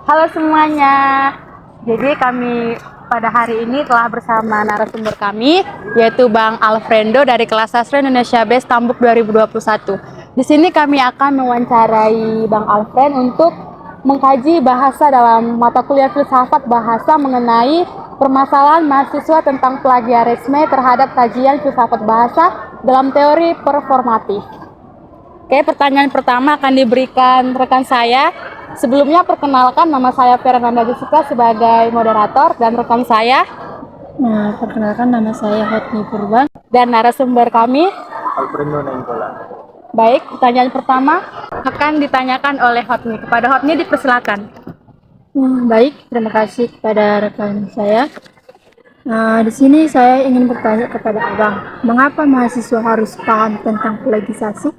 Halo semuanya. Jadi kami pada hari ini telah bersama narasumber kami yaitu Bang Alfrendo dari kelas sastra Indonesia B Tambuk 2021. Di sini kami akan mewawancarai Bang Alfred untuk mengkaji bahasa dalam mata kuliah filsafat bahasa mengenai permasalahan mahasiswa tentang plagiarisme terhadap kajian filsafat bahasa dalam teori performatif. Oke, pertanyaan pertama akan diberikan rekan saya. Sebelumnya perkenalkan, nama saya Fernanda Jessica sebagai moderator dan rekan saya. Perkenalkan, nama saya Hotni Purban. Dan narasumber kami. Alfredo Nenggola. Baik, pertanyaan pertama akan ditanyakan oleh Hotni. Kepada Hotni dipersilakan. Baik, terima kasih kepada rekan saya. Di sini saya ingin bertanya kepada Abang, mengapa mahasiswa harus paham tentang plagiasi?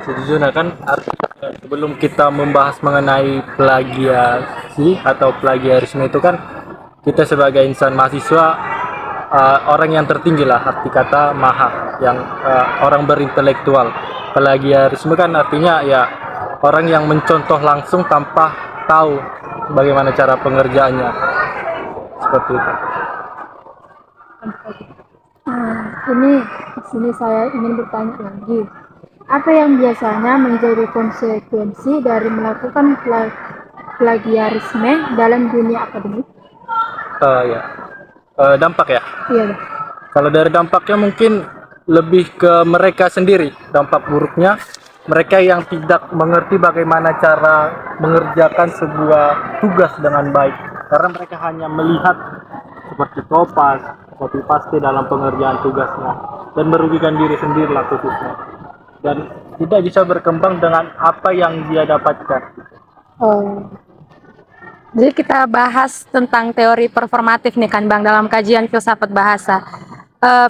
Sejujurnya kan sebelum kita membahas mengenai plagiasi atau plagiarisme itu kan kita sebagai insan mahasiswa orang yang tertinggi lah, arti kata maha, yang orang berintelektual. Plagiarisme kan artinya ya orang yang mencontoh langsung tanpa tahu bagaimana cara pengerjaannya, seperti itu. Di sini saya ingin bertanya lagi, apa yang biasanya menjadi konsekuensi dari melakukan plagiarisme dalam dunia akademik? Ya. Dampak ya. Iya, Bang. Kalau dari dampaknya mungkin lebih ke mereka sendiri. Dampak buruknya mereka yang tidak mengerti bagaimana cara mengerjakan sebuah tugas dengan baik. Karena mereka hanya melihat seperti copy paste dalam pengerjaan tugasnya dan merugikan diri sendiri lah khususnya. Dan tidak bisa berkembang dengan apa yang dia dapatkan. Jadi kita bahas tentang teori performatif nih kan Bang dalam kajian filsafat bahasa.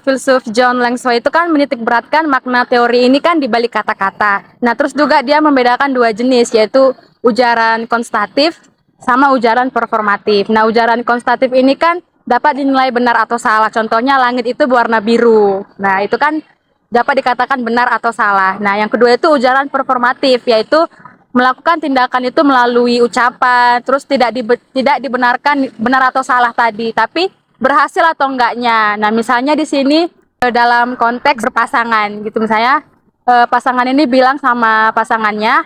Filsuf John Langsua itu kan menitik beratkan makna teori ini kan di balik kata-kata. Nah, terus juga dia membedakan dua jenis yaitu ujaran konstatif sama ujaran performatif. Nah, ujaran konstatif ini kan dapat dinilai benar atau salah. Contohnya langit itu berwarna biru. Nah, itu kan dapat dikatakan benar atau salah. Nah, yang kedua itu ujaran performatif yaitu melakukan tindakan itu melalui ucapan, terus tidak dibenarkan benar atau salah tadi, tapi berhasil atau enggaknya. Nah, misalnya di sini dalam konteks berpasangan gitu, misalnya pasangan ini bilang sama pasangannya,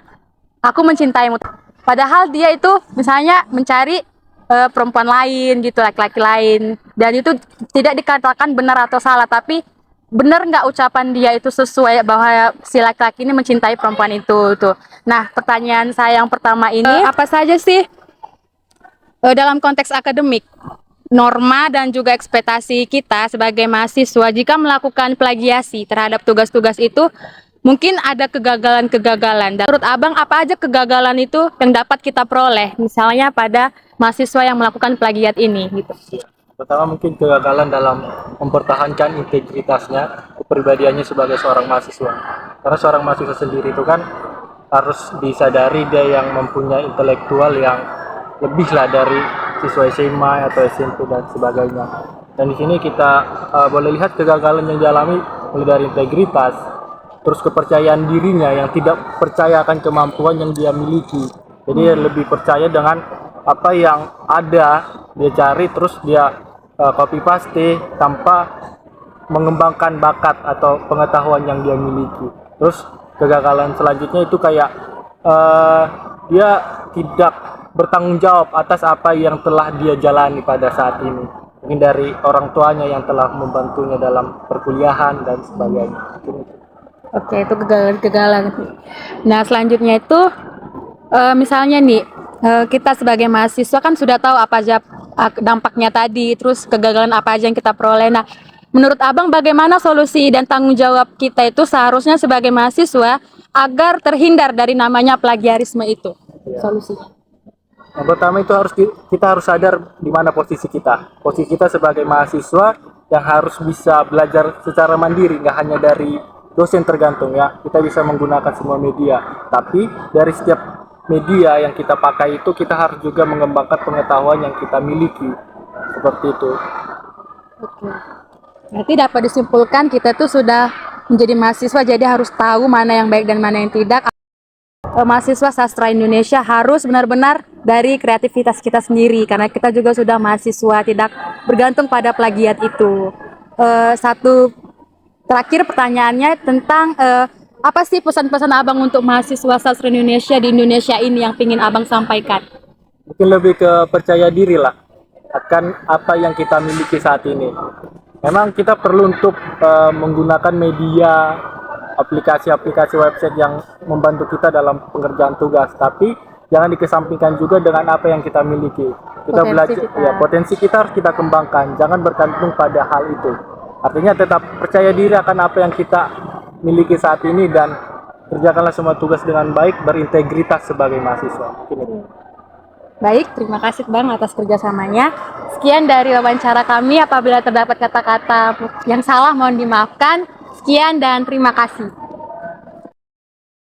aku mencintaimu. Padahal dia itu misalnya mencari perempuan lain gitu, laki-laki lain, dan itu tidak dikatakan benar atau salah, tapi benar nggak ucapan dia itu sesuai bahwa si laki-laki ini mencintai perempuan itu tuh. Nah, pertanyaan saya yang pertama ini apa saja sih dalam konteks akademik norma dan juga ekspektasi kita sebagai mahasiswa jika melakukan plagiasi terhadap tugas-tugas itu mungkin ada kegagalan-kegagalan. Dan menurut Abang apa aja kegagalan itu yang dapat kita peroleh misalnya pada mahasiswa yang melakukan plagiat ini gitu. Pertama mungkin kegagalan dalam mempertahankan integritasnya, kepribadiannya sebagai seorang mahasiswa. Karena seorang mahasiswa sendiri itu kan harus disadari dia yang mempunyai intelektual yang lebih lah dari siswa SMA atau SMP dan sebagainya. Dan di sini kita boleh lihat kegagalan yang dialami mulai dari integritas, terus kepercayaan dirinya yang tidak percaya akan kemampuan yang dia miliki. Jadi dia lebih percaya dengan apa yang ada, dia cari terus dia copy paste tanpa mengembangkan bakat atau pengetahuan yang dia miliki. Terus kegagalan selanjutnya itu kayak dia tidak bertanggung jawab atas apa yang telah dia jalani pada saat ini. Mungkin dari orang tuanya yang telah membantunya dalam perkuliahan dan sebagainya. Oke, itu kegagalan. Nah, selanjutnya itu misalnya nih kita sebagai mahasiswa kan sudah tahu apa aja dampaknya tadi, terus kegagalan apa aja yang kita peroleh. Nah, menurut Abang bagaimana solusi dan tanggung jawab kita itu seharusnya sebagai mahasiswa agar terhindar dari namanya plagiarisme itu? Solusinya. Yang pertama itu kita harus sadar di mana posisi kita. Posisi kita sebagai mahasiswa yang harus bisa belajar secara mandiri, nggak hanya dari dosen tergantung ya. Kita bisa menggunakan semua media, tapi dari setiap media yang kita pakai itu kita harus juga mengembangkan pengetahuan yang kita miliki, seperti itu. Oke. Berarti dapat disimpulkan kita tuh sudah menjadi mahasiswa jadi harus tahu mana yang baik dan mana yang tidak. mahasiswa sastra Indonesia harus benar-benar dari kreativitas kita sendiri, karena kita juga sudah mahasiswa, tidak bergantung pada plagiat itu. Satu terakhir pertanyaannya tentang apa sih pesan-pesan Abang untuk mahasiswa sastra Indonesia di Indonesia ini yang ingin Abang sampaikan? Mungkin lebih ke percaya diri lah akan apa yang kita miliki saat ini. Memang kita perlu untuk menggunakan media, aplikasi-aplikasi website yang membantu kita dalam pengerjaan tugas, tapi jangan dikesampingkan juga dengan apa yang kita miliki. Kita belajar, ya, potensi kita harus kita kembangkan, jangan bergantung pada hal itu. Artinya tetap percaya diri akan apa yang kita miliki saat ini dan kerjakanlah semua tugas dengan baik, berintegritas sebagai mahasiswa. Baik, terima kasih Bang atas kerjasamanya. Sekian dari wawancara kami. Apabila terdapat kata-kata yang salah mohon dimaafkan. Sekian dan terima kasih.